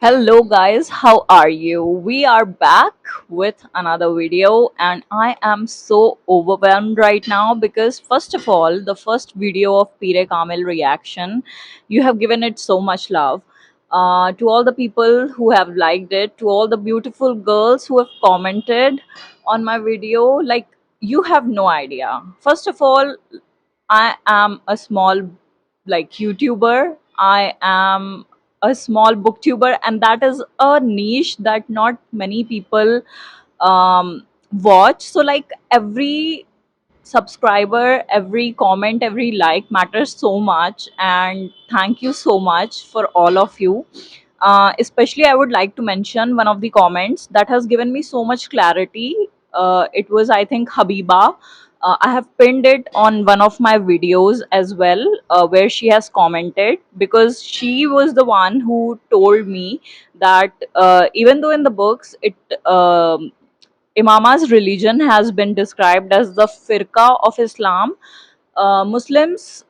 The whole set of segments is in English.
Hello guys, how are you? We are back with another video and I am so overwhelmed right now because first of all, the first video of Pire Kamil reaction, you have given it so much love. To all the people who have liked it, to all the beautiful girls who have commented on my video, like you have no idea. First of all, I am a small YouTuber. I am a small booktuber, and that is a niche that not many people watch. So every subscriber, every comment, every like matters so much, and thank you so much for all of you. Especially, I would like to mention one of the comments that has given me so much clarity. It was, I think, Habiba. I have pinned it on one of my videos as well, where she has commented because she was the one who told me that even though in the books Imama's religion has been described as the firqa of Islam. Muslims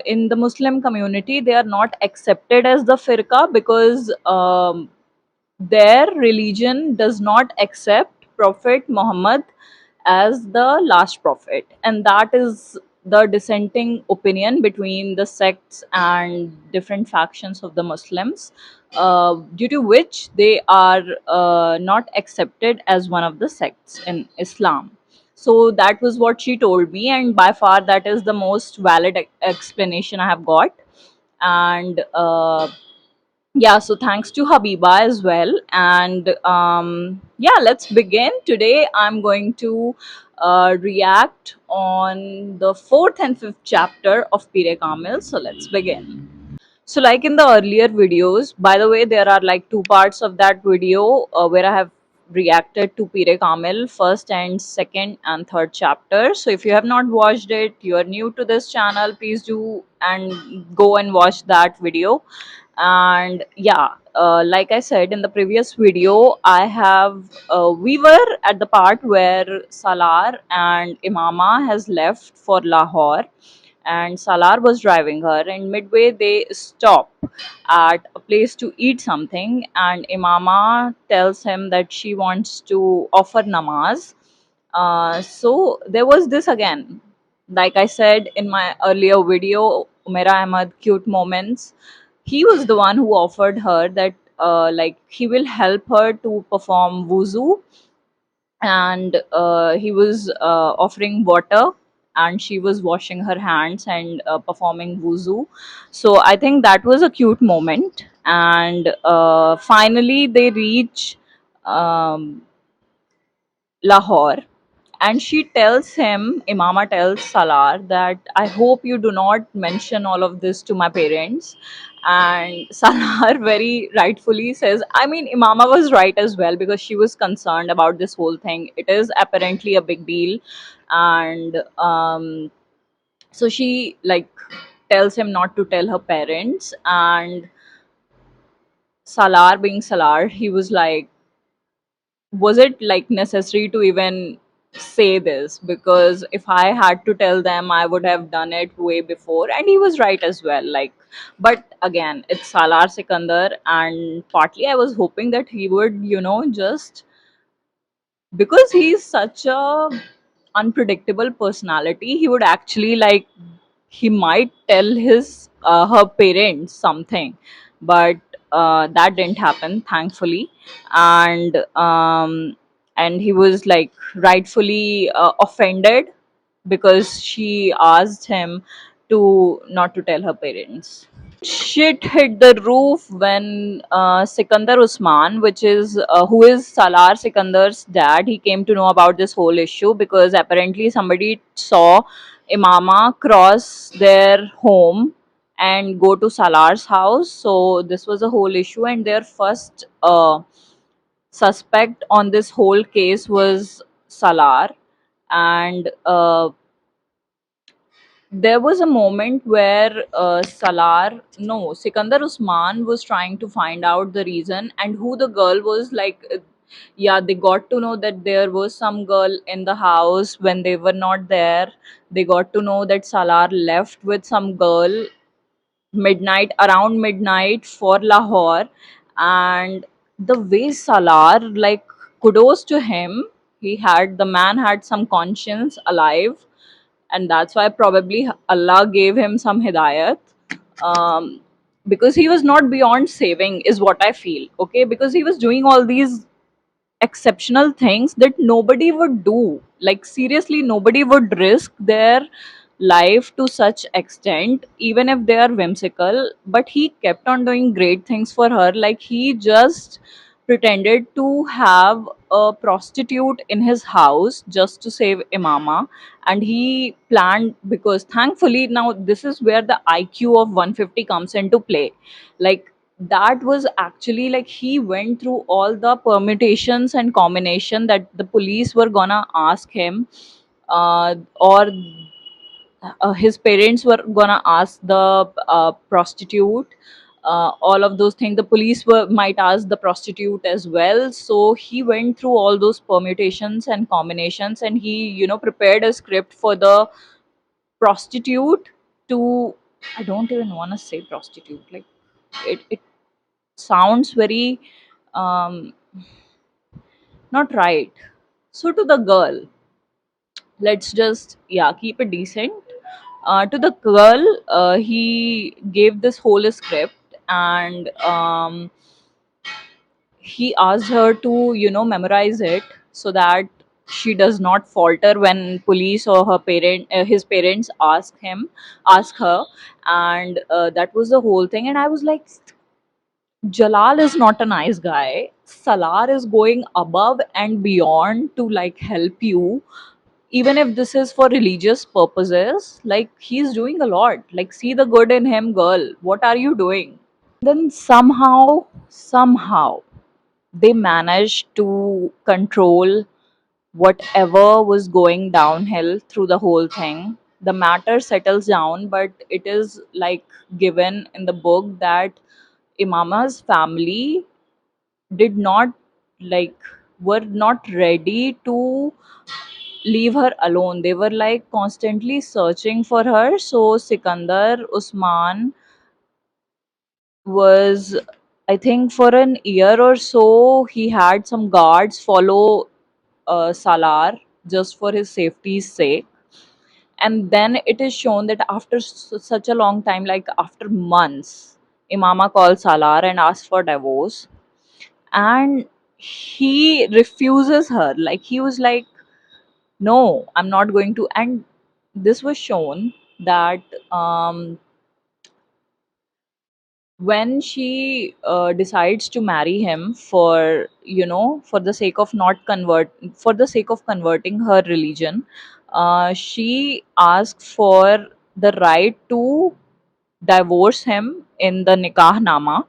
in the Muslim community, they are not accepted as the firqa because their religion does not accept Prophet Muhammad as the last prophet, and that is the dissenting opinion between the sects and different factions of the Muslims, due to which they are not accepted as one of the sects in Islam. So that was what she told me, and by far that is the most valid explanation I have got. And yeah, so thanks to Habiba as well. And yeah, let's begin. Today I'm going to react on the fourth and fifth chapter of Pire Kamil. So let's begin. So, like in the earlier videos, by the way, there are like two parts of that video where I have reacted to Pire Kamil, first and second and third chapter. So, if you have not watched it, you are new to this channel, please do and go and watch that video. And yeah, like I said in the previous video, we were at the part where Salar and Imama has left for Lahore, and Salar was driving her, and midway they stop at a place to eat something, and Imama tells him that she wants to offer namaz. So there was this again, like I said in my earlier video, Umaira Ahmad cute moments. He was the one who offered her that he will help her to perform wuzu, and he was offering water, and she was washing her hands and performing wuzu. So I think that was a cute moment. And finally they reach um, Lahore, and she tells him, Imama tells Salar, that I hope you do not mention all of this to my parents. And Salar very rightfully says, I mean, Imama was right as well, because she was concerned about this whole thing. It is apparently a big deal. And so she tells him not to tell her parents. And Salar, being Salar, he was like, was it like necessary to even say this? Because if I had to tell them, I would have done it way before. And he was right as well. But again, it's Salar Sikandar, and partly I was hoping that he would, just because he's such a unpredictable personality, he would actually he might tell his her parents something. But that didn't happen, thankfully. And he was like rightfully offended because she asked him to not to tell her parents. Shit hit the roof when Sikandar Usman, which is who is Salar Sikandar's dad, he came to know about this whole issue because apparently somebody saw Imama cross their home and go to Salar's house. So this was a whole issue, and their first suspect on this whole case was Salar. And there was a moment where Sikandar Usman was trying to find out the reason and who the girl was. Yeah, they got to know that there was some girl in the house when they were not there. They got to know that Salar left with some girl around midnight for Lahore. And the way Salar, like, kudos to him. The man had some conscience alive, and that's why probably Allah gave him some hidayat. um, because he was not beyond saving, is what I feel. Okay, because he was doing all these exceptional things that nobody would do. Like, seriously, nobody would risk their life to such extent, even if they are whimsical. But he kept on doing great things for her. Like, he just pretended to have a prostitute in his house just to save Imama. And he planned, because thankfully now this is where the IQ of 150 comes into play. Like, that was actually, like, he went through all the permutations and combination that the police were gonna ask him, or his parents were gonna ask the prostitute. All of those things the police were might ask the prostitute as well. So he went through all those permutations and combinations, and he, prepared a script for the prostitute to, I don't even want to say prostitute, like, it sounds very um not right. So to the girl, let's just, yeah, keep it decent. To the girl, he gave this whole script, and he asked her to, memorize it, so that she does not falter when police or his parents ask her. And that was the whole thing. And I was like, Jalal is not a nice guy. Salar is going above and beyond to, like, help you, even if this is for religious purposes. Like, he's doing a lot. Like, see the good in him, girl. What are you doing? Then somehow, they managed to control whatever was going downhill through the whole thing. The matter settles down, but it is, like, given in the book that Imama's family did not, like, were not ready to leave her alone. They were, like, constantly searching for her. So Sikandar Usman was, I think, for an year or so, he had some guards follow Salar just for his safety's sake. And then it is shown that after such a long time, like after months, Imama called Salar and asked for divorce, and he refuses her. Like, he was like, no, I'm not going to. And this was shown that when she decides to marry him for, for the sake of not convert for the sake of converting her religion, she asks for the right to divorce him in the nikah nama,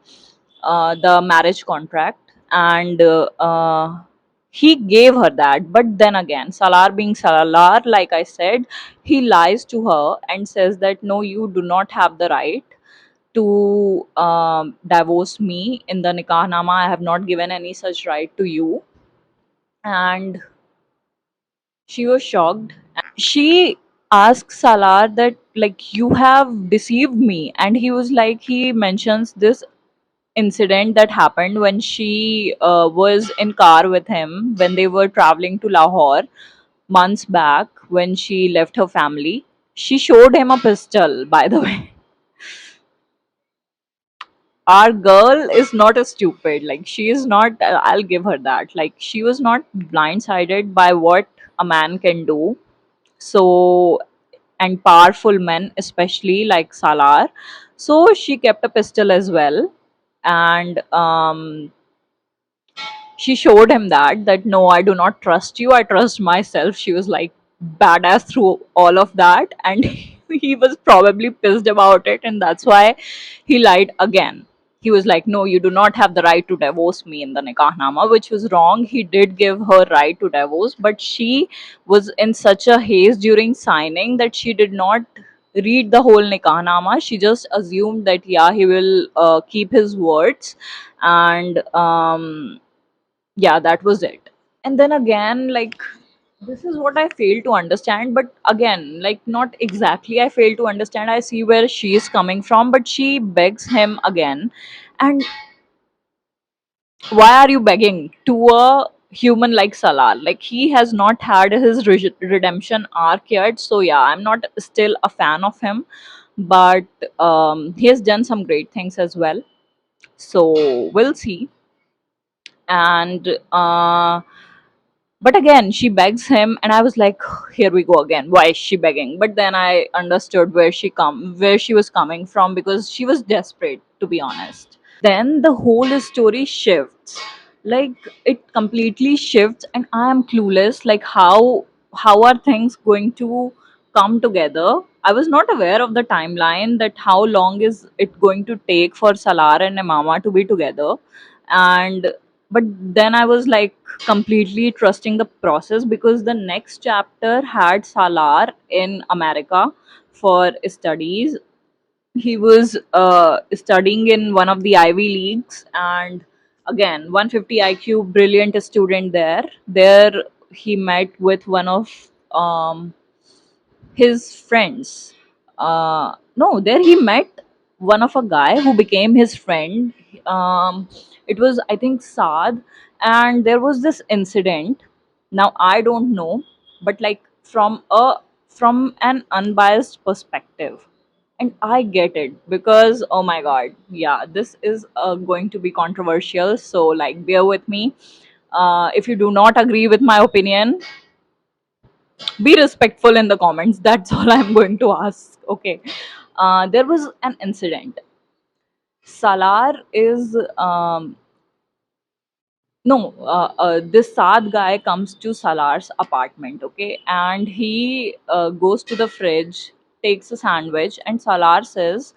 the marriage contract. And he gave her that. But then again, Salar being Salar, like I said, he lies to her and says that, no, you do not have the right to divorce me in the nikah nama. I have not given any such right to you. And she was shocked. She asked Salar that, like, you have deceived me. And he was like, he mentions this incident that happened when she was in car with him when they were traveling to Lahore months back, when she left her family. She showed him a pistol, by the way. Our girl is not a stupid. Like, she is not, I'll give her that. Like, she was not blindsided by what a man can do. So, and powerful men, especially like Salar. So she kept a pistol as well. And she showed him that no, I do not trust you, I trust myself. She was like badass through all of that. And he was probably pissed about it, and that's why he lied again. He was like, no, you do not have the right to divorce me in the nikah nama, which was wrong. He did give her right to divorce, but she was in such a haze during signing that she did not read the whole nikah nama. She just assumed that, yeah, he will keep his words. And yeah, that was it. And then again, like, this is what I fail to understand. But again, like, not exactly I fail to understand, I see where she is coming from. But she begs him again. And Why are you begging to a human like Salah? Like, he has not had his redemption arc yet. So yeah, I'm not still a fan of him, but he has done some great things as well. So we'll see. And but again, she begs him, and I was like, here we go again. Why is she begging? But then I understood where she was coming from, because she was desperate, to be honest. Then the whole story shifts, like, it completely shifts, and I am clueless, like, how are things going to come together. I was not aware of the timeline, that how long is it going to take for Salar and Imama to be together. And but then I was like completely trusting the process, because the next chapter had Salar in America for studies. He was studying in one of the Ivy Leagues, and again, 150 IQ, brilliant student there. There he met with one of his friends. No, there he met one of a guy who became his friend. It was, I think, Saad, and there was this incident. Now I don't know, but like, from an unbiased perspective, and I get it, because oh my god, yeah, this is going to be controversial. So like, bear with me. If you do not agree with my opinion, be respectful in the comments. That's all I'm going to ask. Okay. There was an incident. Salar is no this Saad guy comes to Salar's apartment, okay, and he goes to the fridge, takes a sandwich, and Salar says,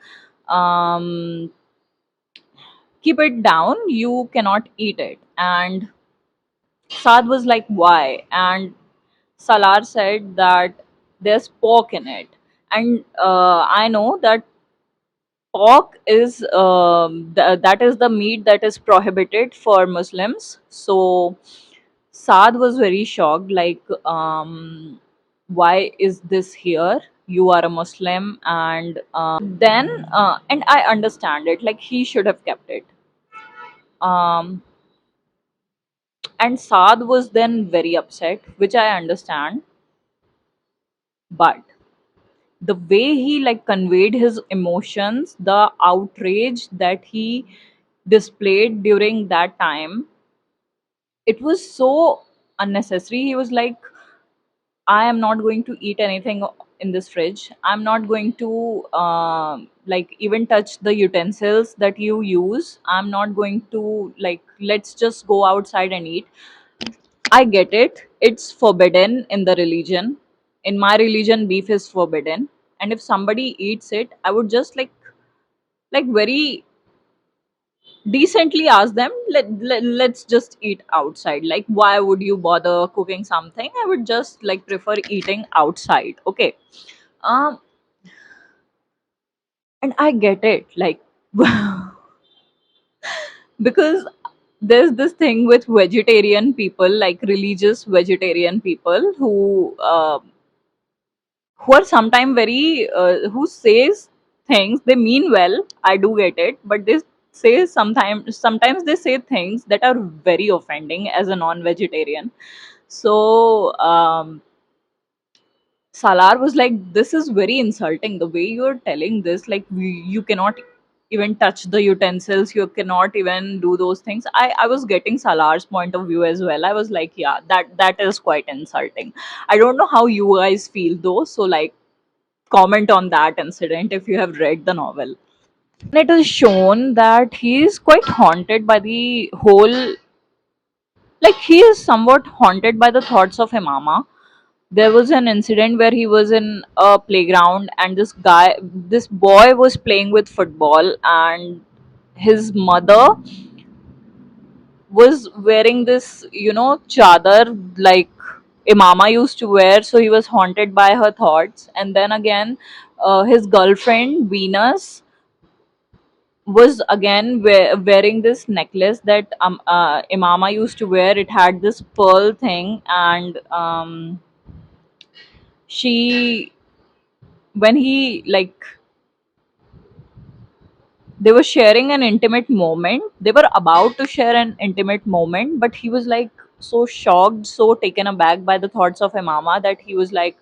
um, keep it down, you cannot eat it. And Saad was like, why? And Salar said that there's pork in it. And I know that pork is that is the meat that is prohibited for Muslims. So Saad was very shocked, like, why is this here? You are a Muslim, and then and I understand it. Like, he should have kept it. Um, and Saad was then very upset, which I understand. But the way he like conveyed his emotions, the outrage that he displayed during that time, it was so unnecessary. He was like, I am not going to eat anything in this fridge. I'm not going to like even touch the utensils that you use. I'm not going to, like, let's just go outside and eat. I get it. It's forbidden in the religion. In my religion, beef is forbidden. And if somebody eats it, I would just like very decently ask them, let's just eat outside. Like, why would you bother cooking something? I would just like prefer eating outside. Okay. Um and I get it. Like, because there's this thing with vegetarian people, like religious vegetarian people, who are sometimes very who says things they mean well. I do get it, but they say sometimes they say things that are very offending as a non-vegetarian. So Salar was like, this is very insulting the way you're telling this. Like, you cannot even touch the utensils, you cannot even do those things. I was getting Salar's point of view as well. I was like, yeah, that is quite insulting. I don't know how you guys feel though, so like, comment on that incident if you have read the novel. It is shown that he is quite haunted by the whole, like, he is somewhat haunted by the thoughts of Imama. There was an incident where he was in a playground, and this boy was playing with football, and his mother was wearing this, chadar, like Imama used to wear. So he was haunted by her thoughts. And then again, his girlfriend Venus was again wearing this necklace that Imama used to wear. It had this pearl thing, and she when he like they were sharing an intimate moment. They were about to share an intimate moment, but he was like so shocked, so taken aback by the thoughts of Imama that he was like,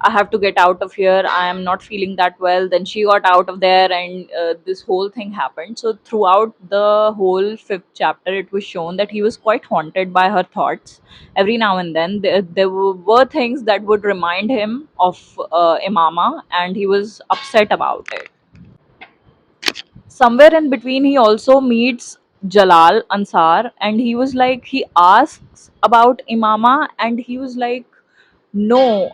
I have to get out of here. I am not feeling that well. Then she got out of there, and this whole thing happened. So, throughout the whole fifth chapter, it was shown that he was quite haunted by her thoughts. Every now and then, there were things that would remind him of Imama, and he was upset about it. Somewhere in between, he also meets Jalal Ansar, and he was like, he asks about Imama, and he was like, no,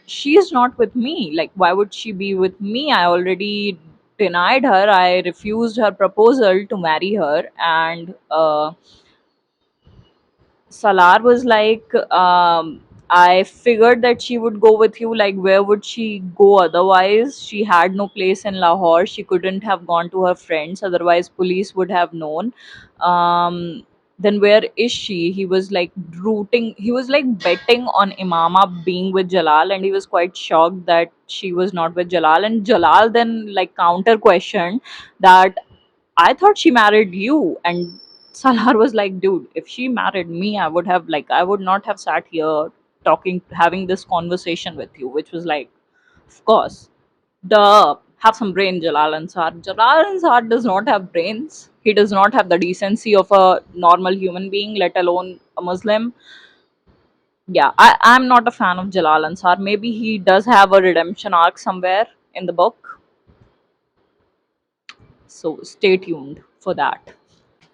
she is not with me. Like, why would she be with me? I already denied her. I refused her proposal to marry her, and Salar was like, I figured that she would go with you. Like, where would she go otherwise? She had no place in Lahore. She couldn't have gone to her friends. Otherwise, police would have known. Then where is she? He was like rooting. He was like betting on Imama being with Jalal, and he was quite shocked that she was not with Jalal. And Jalal then like counter questioned that I thought she married you. And Salar was like, dude, if she married me, I would not have sat here talking, having this conversation with you, which was like, of course, duh, have some brain, Jalal Ansar. Jalal Ansar does not have brains. He does not have the decency of a normal human being, let alone a Muslim. Yeah, I'm not a fan of Jalal Ansar. Maybe he does have a redemption arc somewhere in the book. So stay tuned for that.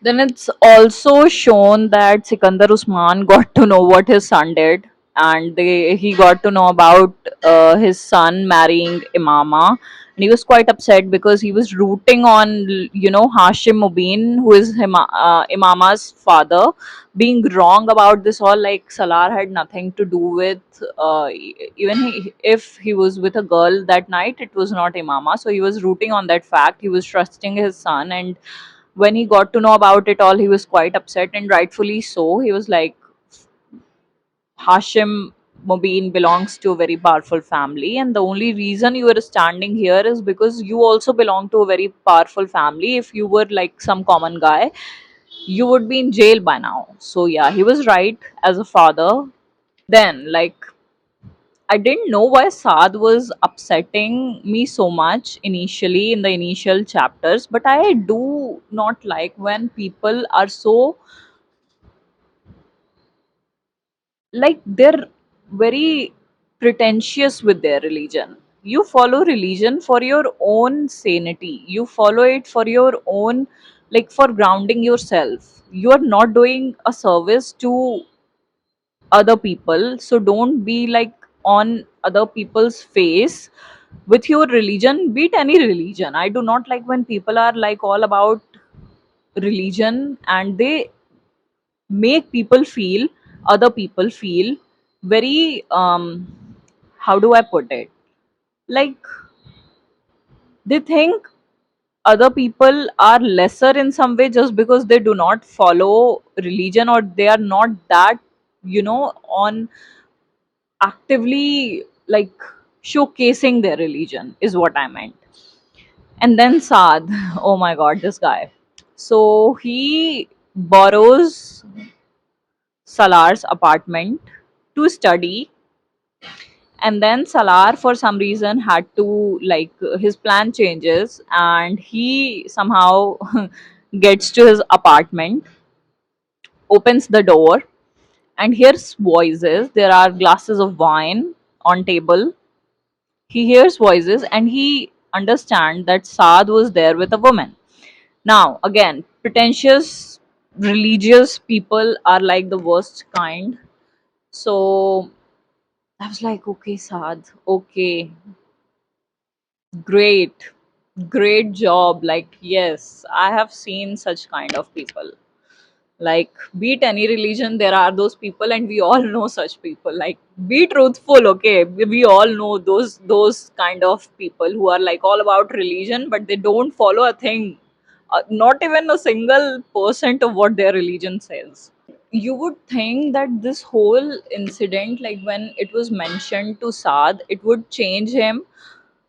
Then it's also shown that Sikandar Usman got to know what his son did, and he got to know about his son marrying Imama, and he was quite upset because he was rooting on Hashim Mubin, who is Imama's father, being wrong about this all. Like Salar had nothing to do with even if he was with a girl that night, it was not Imama. So he was rooting on that fact. He was trusting his son, and when he got to know about it all, he was quite upset, and rightfully so. He was like, Hashim Mobeen belongs to a very powerful family, and the only reason you are standing here is because you also belong to a very powerful family. If you were like some common guy, you would be in jail by now. So, yeah, he was right as a father. Then, like, I didn't know why Saad was upsetting me so much initially in the initial chapters, but I do not like when people are so like they're very pretentious with their religion. You follow religion for your own sanity. You follow it for your own, like for grounding yourself. You are not doing a service to other people, so don't be like on other people's face with your religion, be it any religion. I do not like when people are like all about religion, and they make people feel, other people feel very how do I put it, like they think other people are lesser in some way just because they do not follow religion, or they are not that on actively like showcasing their religion is what I meant. And then Saad, oh my god, this guy. So he borrows Salar's apartment to study, and then Salar for some reason had to like his plan changes, and he somehow gets to his apartment, opens the door, and hears voices. There are glasses of wine on table. He hears voices, and he understands that Saad was there with a woman. Now, again, pretentious religious people are like the worst kind. So I was like, okay, Saad, okay, great, great job. Like, yes, I have seen such kind of people. Like, be it any religion, there are those people, and we all know such people. Like, be truthful, okay? We all know those kind of people who are like all about religion, but they don't follow a thing, not even a single percent of what their religion says. You would think that this whole incident, like when it was mentioned to Saad, it would change him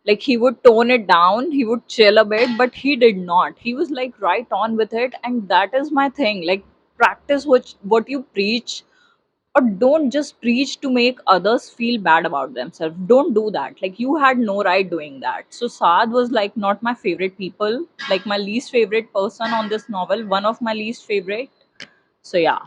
Like he would tone it down, he would chill a bit, but he did not. He was like right on with it, and that is my thing. Like, practice what you preach, or don't just preach to make others feel bad about themselves. Don't do that. Like, you had no right doing that. So Saad was like not my favorite people, like my least favorite person on this novel, one of my least favorite. So yeah,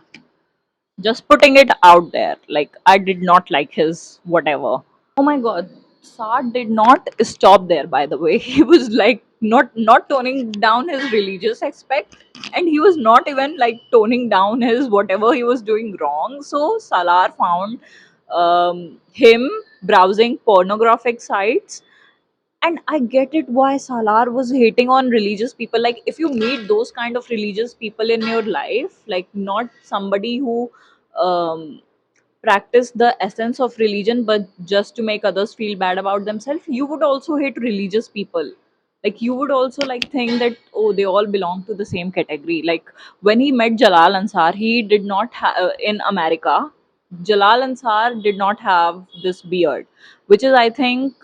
just putting it out there. Like, I did not like his whatever. Oh my god, Saad did not stop there, by the way. He was like not toning down his religious aspect, and he was not even like toning down his whatever he was doing wrong. So Salar found him browsing pornographic sites, and I get it why Salar was hating on religious people. Like, if you meet those kind of religious people in your life, like not somebody who um, practice the essence of religion but just to make others feel bad about themselves, you would also hate religious people. Like, you would also like think that, oh, they all belong to the same category. Like, when he met Jalal Ansar, he did not in America, Jalal Ansar did not have this beard, which is, I think,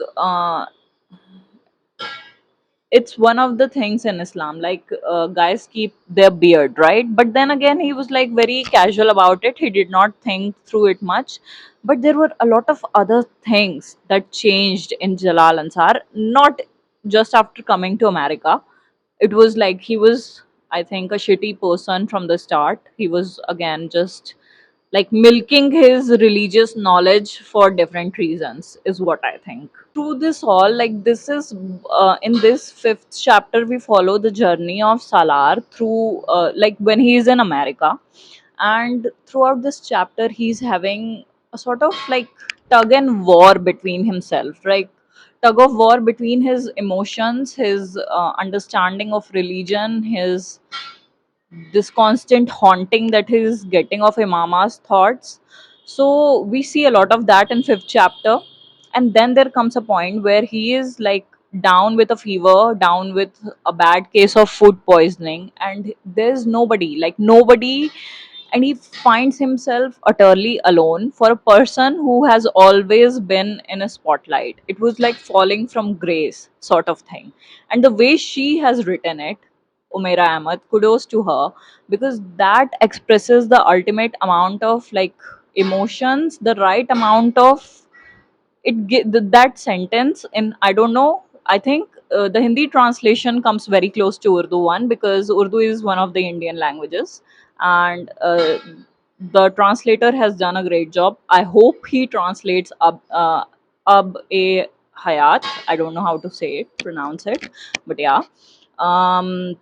it's one of the things in Islam. Like, guys keep their beard, right? But then again, he was like very casual about it. He did not think through it much. But there were a lot of other things that changed in Jalal Ansar, not just after coming to America. It was like he was, I think, a shitty person from the start. He was again just like milking his religious knowledge for different reasons, is what I think. Through this all, like, this is in this fifth chapter we follow the journey of Salar through like when he is in America. And throughout this chapter he's having a sort of like tug and war between himself, like tug of war between his emotions, his understanding of religion, his this constant haunting that he's getting of Imama's thoughts. So we see a lot of that in fifth chapter. And then there comes a point where he is like down with a fever, down with a bad case of food poisoning, and there's nobody, like nobody, and he finds himself utterly alone for a person who has always been in a spotlight. It was like falling from grace, sort of thing. And the way she has written it, Umaira Ahmad, kudos to her, because that expresses the ultimate amount of like emotions, the right amount of that sentence. In, I don't know, I think the Hindi translation comes very close to Urdu one, because Urdu is one of the Indian languages, and the translator has done a great job. I hope he translates ab a hayat. I don't know how to say it, pronounce it, but yeah. um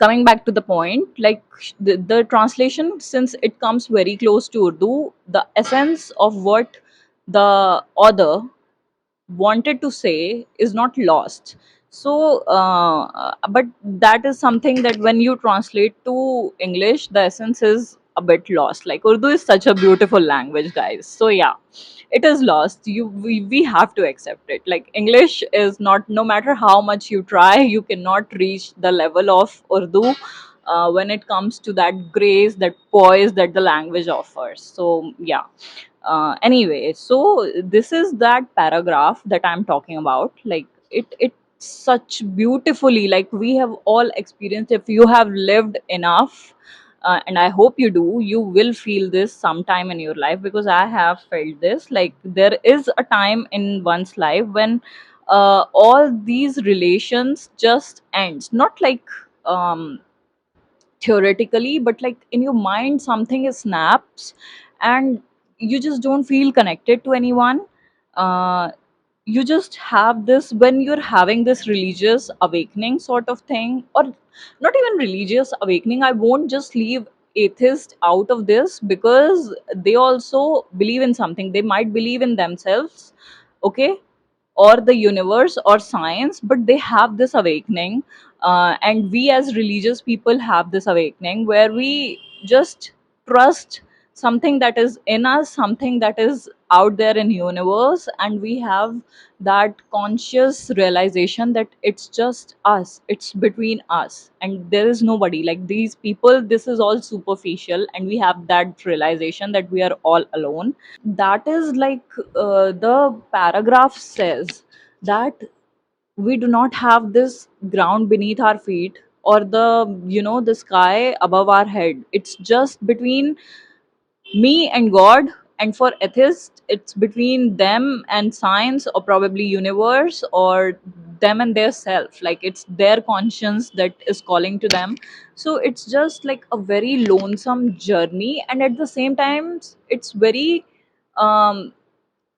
Coming back to the point, like the translation, since it comes very close to Urdu, the essence of what the author wanted to say is not lost. So but that is something that when you translate to English, the essence is a bit lost. Like, Urdu is such a beautiful language, guys. So yeah, it is lost. We have to accept it. Like, English is not, no matter how much you try, you cannot reach the level of Urdu when it comes to that grace, that poise that the language offers. So yeah. Anyway, so this is that paragraph that I'm talking about. Like, it such beautifully, like, we have all experienced, if you have lived enough, and I hope you do, you will feel this sometime in your life, because I have felt this. Like, there is a time in one's life when all these relations just ends, not like theoretically, but like in your mind something is snaps, and you just don't feel connected to anyone. uh, you just have this, when you're having this religious awakening sort of thing, or not even religious awakening, I won't just leave atheist out of this, because they also believe in something. They might believe in themselves, okay, or the universe or science, but they have this awakening. And we as religious people have this awakening where we just trust something that is in us, something that is out there in universe, and we have that conscious realization that it's just us, it's between us, and there is nobody. Like, these people, this is all superficial, and we have that realization that we are all alone. That is like the paragraph says that we do not have this ground beneath our feet, or the sky above our head. It's just between me and God. And for atheists, it's between them and science, or probably universe, or them and their self. Like, it's their conscience that is calling to them. So it's just like a very lonesome journey, and at the same time it's very, um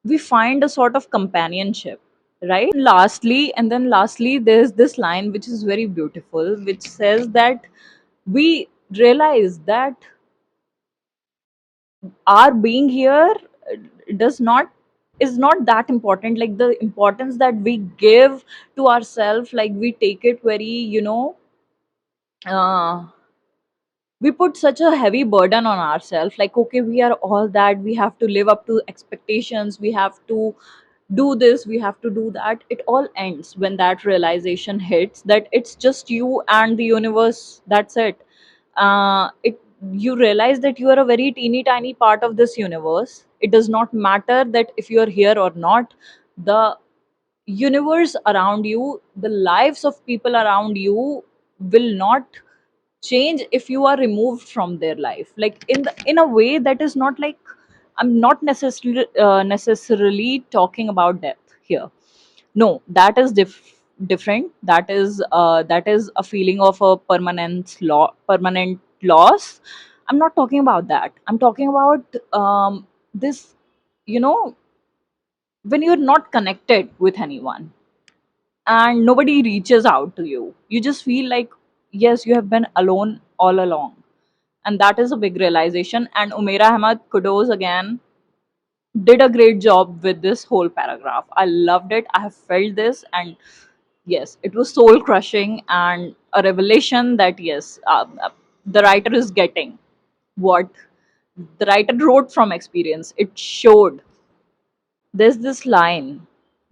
we find a sort of companionship, right? And then lastly there's this line which is very beautiful, which says that we realize that our being here does not is not that important. Like, the importance that we give to ourselves, like, we take it very, uh, we put such a heavy burden on ourselves. Like, okay, we are all that, we have to live up to expectations, we have to do this, we have to do that. It all ends when that realization hits, that it's just you and the universe. That's it. It You realize that you are a very teeny tiny part of this universe. It does not matter that if you are here or not. The universe around you, the lives of people around you, will not change if you are removed from their life. Like, in a way that is not like, I'm not necessarily talking about death here. No, that is different. That is a feeling of a permanent loss. I'm not talking about that. I'm talking about, this, you know when you're not connected with anyone and nobody reaches out to you, you just feel like, yes, you have been alone all along. And that is a big realization. And Umaira Ahmad, kudos again, did a great job with this whole paragraph. I loved it. I have felt this, and yes, it was soul crushing and a revelation that, yes, the writer is getting what the writer wrote from experience. It showed. There's this line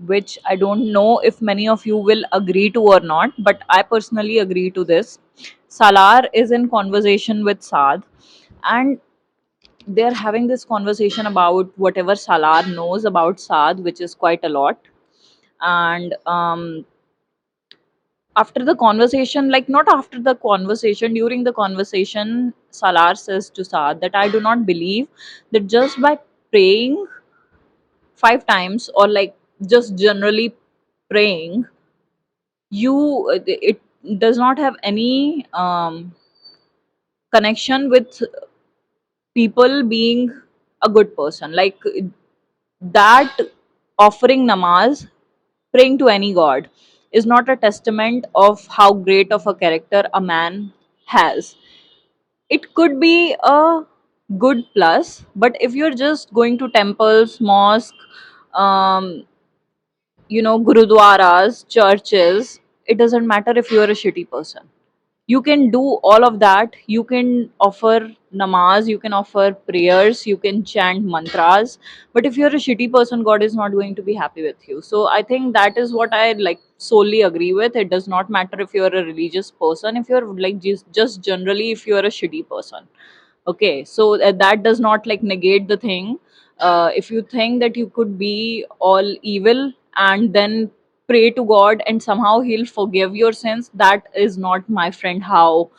which I don't know if many of you will agree to or not, but I personally agree to this. Salar is in conversation with Saad, and they're having this conversation about whatever Salar knows about Saad, which is quite a lot. And after the conversation, like, not after the conversation, during the conversation, Salar says to Saad that I do not believe that just by praying 5 times, or like just generally praying, it does not have any connection with people being a good person. Like, that offering namaz, praying to any god, is not a testament of how great of a character a man has. It could be a good plus, but if you're just going to temples, mosque, um, gurudwaras, churches, it doesn't matter if you're a shitty person. You can do all of that. You can offer namaz, you can offer prayers, you can chant mantras, but if you're a shitty person, God is not going to be happy with you. So I think that is what I, like, solely agree with. It does not matter if you're a religious person, if you're like just generally, if you're a shitty person. Okay, so that does not like negate the thing. If you think that you could be all evil and then pray to God and somehow he'll forgive your sins, that is not, my friend, how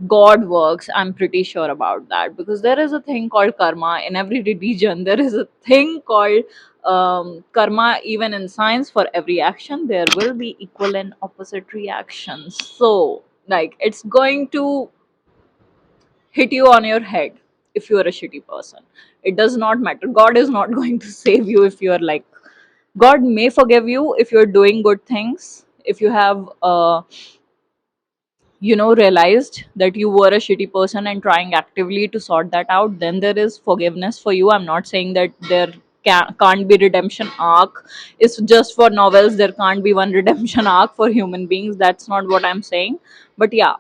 God works. I'm pretty sure about that, because there is a thing called karma in every religion. There is a thing called karma. Even in science, for every action there will be equal and opposite reactions. So, like, it's going to hit you on your head if you are a shitty person. It does not matter. God is not going to save you if you are like. God may forgive you if you're doing good things. If you have, realized that you were a shitty person and trying actively to sort that out, then there is forgiveness for you. I'm not saying that there can't be redemption arc. It's just for novels. There can't be one redemption arc for human beings. That's not what I'm saying. But yeah,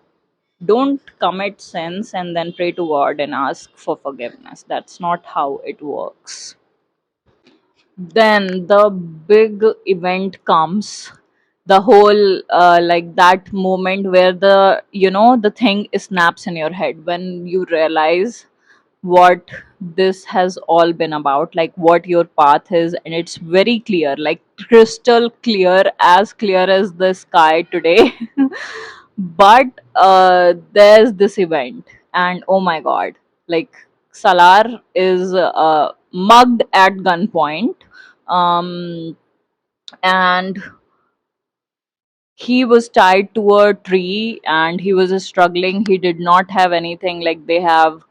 don't commit sins and then pray to God and ask for forgiveness. That's not how it works. Then the big event comes. The whole, like, that moment where the thing snaps in your head when you realize what this has all been about, like what your path is, and it's very clear, like crystal clear, as clear as the sky today. But there's this event, and oh my god, like Salar is mugged at gunpoint, um, and he was tied to a tree and he was struggling. He did not have anything. Like they have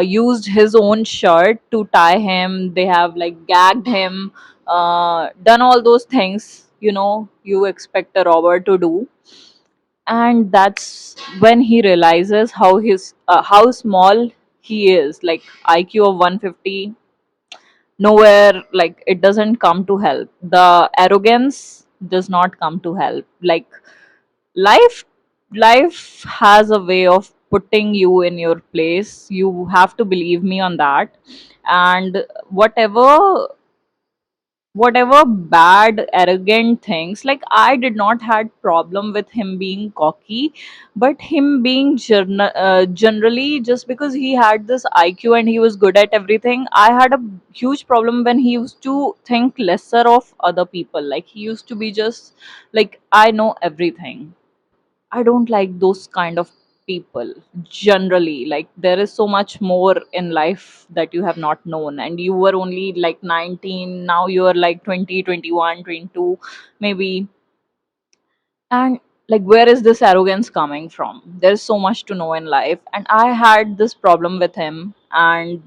used his own shirt to tie him, they have like gagged him, done all those things, you know, you expect a robber to do. And that's when he realizes how small he is. Like IQ of 150, nowhere, like it doesn't come to help. The arrogance does not come to help. Like life life has a way of putting you in your place. You have to believe me on that. And whatever whatever bad arrogant things, like I did not had problem with him being cocky, but him being generally, just because he had this IQ and he was good at everything, I had a huge problem when he used to think lesser of other people. Like he used to be just like, I know everything. I don't like those kind of people generally. Like there is so much more in life that you have not known, and you were only like 19, now you are like 20, 21, 22, maybe. And like where is this arrogance coming from? There's so much to know in life, and I had this problem with him. And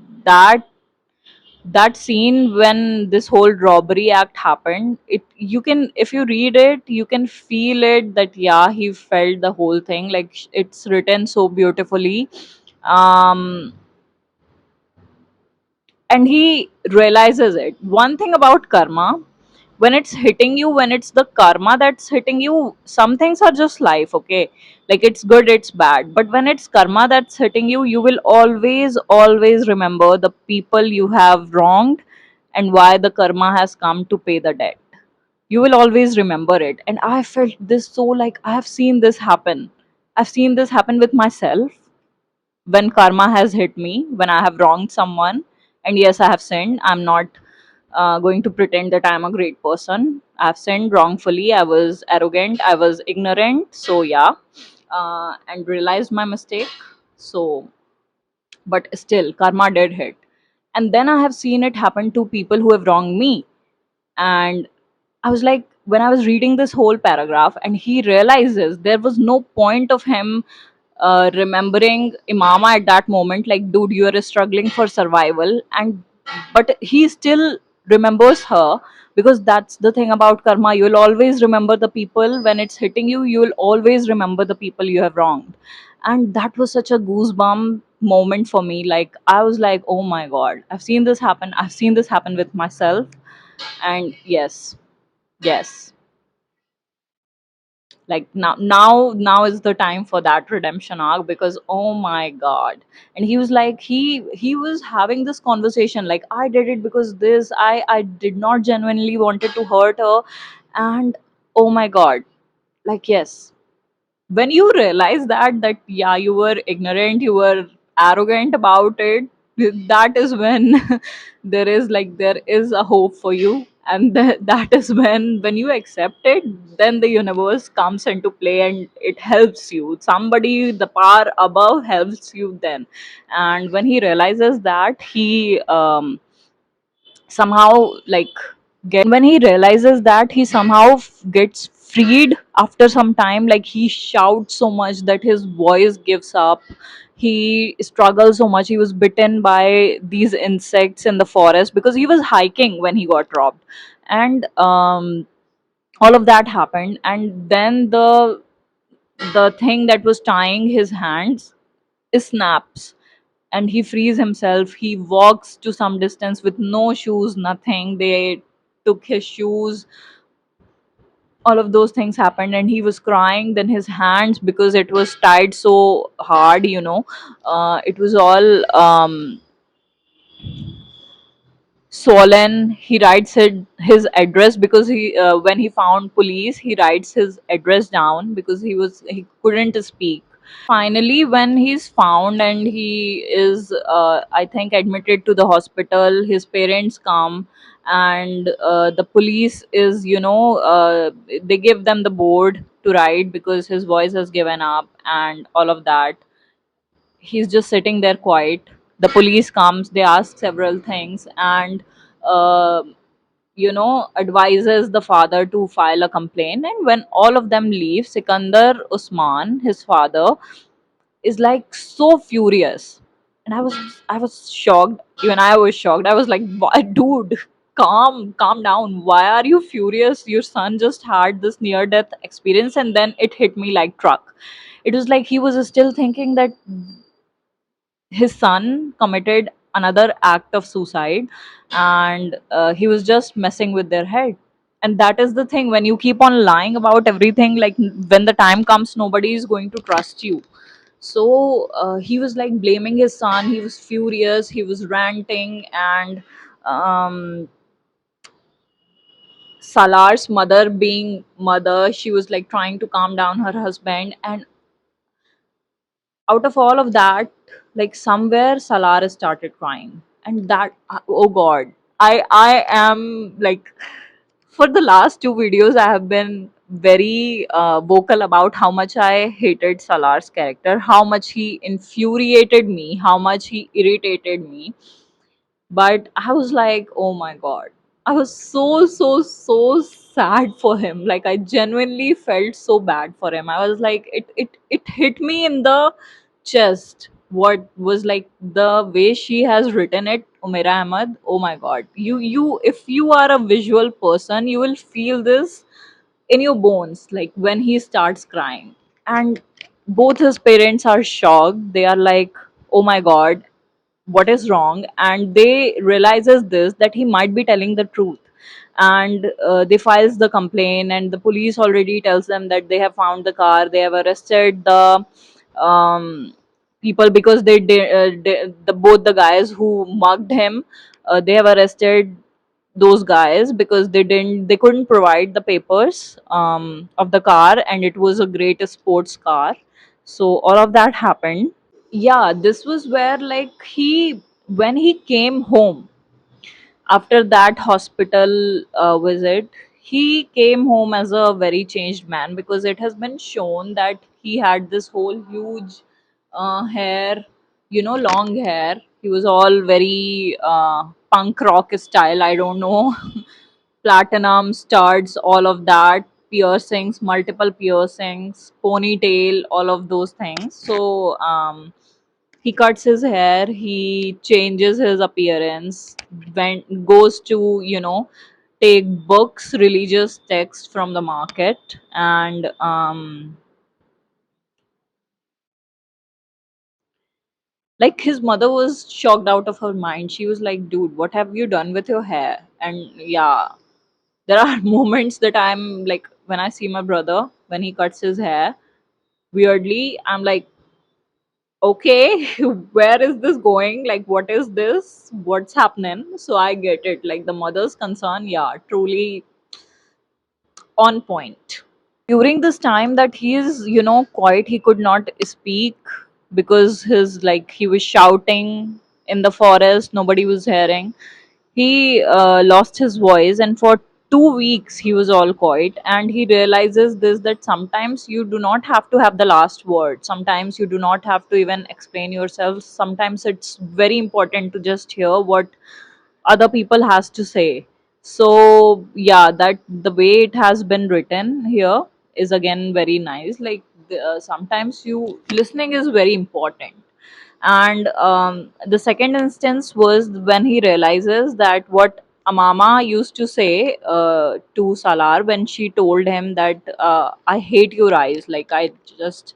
that scene when this whole robbery act happened, it, you can, if you read it, you can feel it, that yeah, he felt the whole thing. Like it's written so beautifully. um and he realizes it. One thing about karma, when it's hitting you, when it's the karma that's hitting you, some things are just life, okay? Like it's good, it's bad, but when it's karma that's hitting you, you will always remember the people you have wronged and why the karma has come to pay the debt. You will always remember it. And I felt this so, like I have seen this happen. I've seen this happen with myself. When karma has hit me, when I have wronged someone, and yes, I have sinned. I'm not going to pretend that I'm a great person. I've sinned wrongfully, I was arrogant, I was ignorant, so yeah, and realized my mistake. So but still karma did hit. And then I have seen it happen to people who have wronged me. And I was like, when I was reading this whole paragraph, and he realizes there was no point of him remembering Imama at that moment, like, dude, you are struggling for survival. And but he still remembers her, because that's the thing about karma. You'll always remember the people when it's hitting you, you'll always remember the people you have wronged. And that was such a goosebump moment for me. Like, I was like, oh my god, I've seen this happen. I've seen this happen with myself. And yes, yes, like now is the time for that redemption arc, because oh my god. And he was like, he was having this conversation like, I did it because this, I did not genuinely wanted to hurt her. And oh my god, like yes, when you realize that yeah, you were ignorant, you were arrogant about it, that is when there is a hope for you. And that is when you accept it, then the universe comes into play and it helps you. Somebody, the power above, helps you then. And when he realizes that, he somehow like when he realizes that, he somehow gets freed after some time. Like he shouts so much that his voice gives up. He struggles so much. He was bitten by these insects in the forest because he was hiking when he got robbed. And all of that happened. And then the thing that was tying his hands snaps, and he frees himself. He walks to some distance with no shoes, nothing. They took his shoes. All of those things happened, and he was crying. Then his hands, because it was tied so hard, it was all swollen. He writes his address, because he when he found police, he writes his address down because he couldn't speak. Finally, when he's found and he is, I think, admitted to the hospital, his parents come, and the police is, they give them the board to write because his voice has given up and all of that. He's just sitting there quiet. The police comes, they ask several things, and uh, advises the father to file a complaint. And when all of them leave, Sikandar Usman, his father, is like so furious. And I was shocked. Even I was shocked. I was like, dude, calm down. Why are you furious? Your son just had this near death experience, and then it hit me like truck. It was like he was still thinking that his son committed another act of suicide, and he was just messing with their head. And that is the thing, when you keep on lying about everything, like when the time comes, nobody is going to trust you. So he was like blaming his son. He was furious, he was ranting. And um, Salar's mother, being mother, she was like trying to calm down her husband. And out of all of that, like somewhere Salar started crying. And that, oh god, I am like, for the last two videos I have been very vocal about how much I hated Salar's character, how much he infuriated me, how much he irritated me. But I was like, oh my god, I was so sad for him. Like I genuinely felt so bad for him. I was like, it hit me in the chest. What was like the way she has written it, Umaira Ahmad. Oh my god, you if you are a visual person, you will feel this in your bones, like when he starts crying. And both his parents are shocked. They are like, oh my god, what is wrong? And they realizes this, that he might be telling the truth. And they files the complaint, and the police already tells them that they have found the car, they have arrested the um, people, because the both the guys who mugged him, they have arrested those guys because they couldn't provide the papers of the car, and it was a great sports car. So all of that happened. Yeah, this was where, like, he when he came home after that hospital visit, he came home as a very changed man, because it has been shown that he had this whole huge hair, long hair. He was all very punk rock style, I don't know. Platinum studs, all of that, piercings, multiple piercings, ponytail, all of those things. So he cuts his hair, he changes his appearance, goes to, take books, religious texts from the market. And like his mother was shocked out of her mind. She was like, dude, what have you done with your hair? And yeah, there are moments that I'm like, when I see my brother when he cuts his hair, weirdly, I'm like, okay, where is this going? Like, what is this? What's happening? So I get it. Like, the mother's concern, yeah, truly on point. During this time that he is, quiet, he could not speak because his, like, he was shouting in the forest, nobody was hearing. He lost his voice, and for 2 weeks he was all quiet. And he realizes this, that sometimes you do not have to have the last word, sometimes you do not have to even explain yourself, sometimes it's very important to just hear what other people has to say. So yeah, that the way it has been written here is again very nice. Like sometimes you listening is very important. And the second instance was when he realizes that what Amama used to say to Salar, when she told him that I hate your eyes, like I just,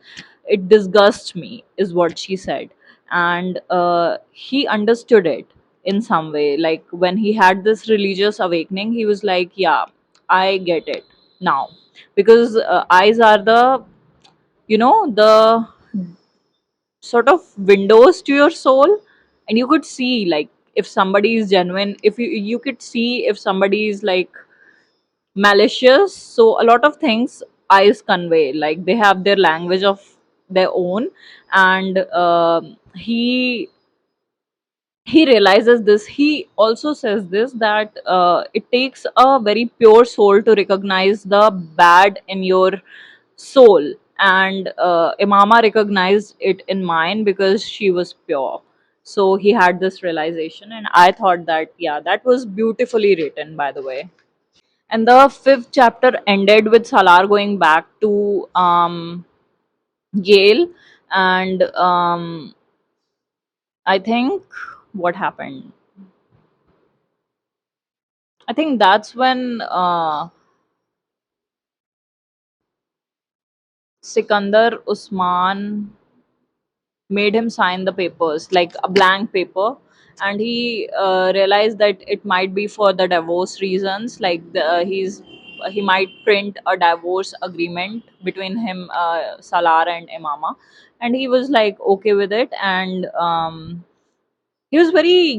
it disgusts me, is what she said. And he understood it in some way. Like when he had this religious awakening, he was like, yeah, I get it now. Because eyes are the, the sort of windows to your soul. And you could see, like, if somebody is genuine, if you could see if somebody is like malicious. So a lot of things eyes convey, like they have their language of their own. And he realizes this. He also says this, that it takes a very pure soul to recognize the bad in your soul. And Imama recognized it in mine because she was pure. So he had this realization, and I thought that, yeah, that was beautifully written, by the way. And the fifth chapter ended with Salar going back to Yale. And I think what happened? I think that's when Sikandar Usman made him sign the papers, like a blank paper. And he realized that it might be for the divorce reasons, like he might print a divorce agreement between him, Salar and Imama. And he was like okay with it. And he was very,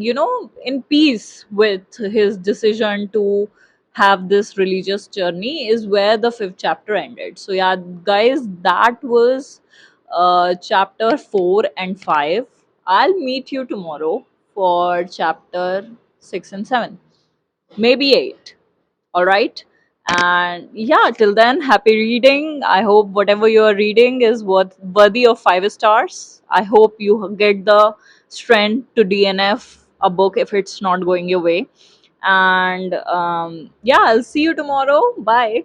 in peace with his decision to have this religious journey, is where the fifth chapter ended. So yeah, guys, that was chapter 4 and 5. I'll meet you tomorrow for chapter 6 and 7, maybe 8. All right. And yeah, till then, happy reading. I hope whatever you are reading is worthy of 5 stars. I hope you get the strength to DNF a book if it's not going your way. And yeah, I'll see you tomorrow. Bye.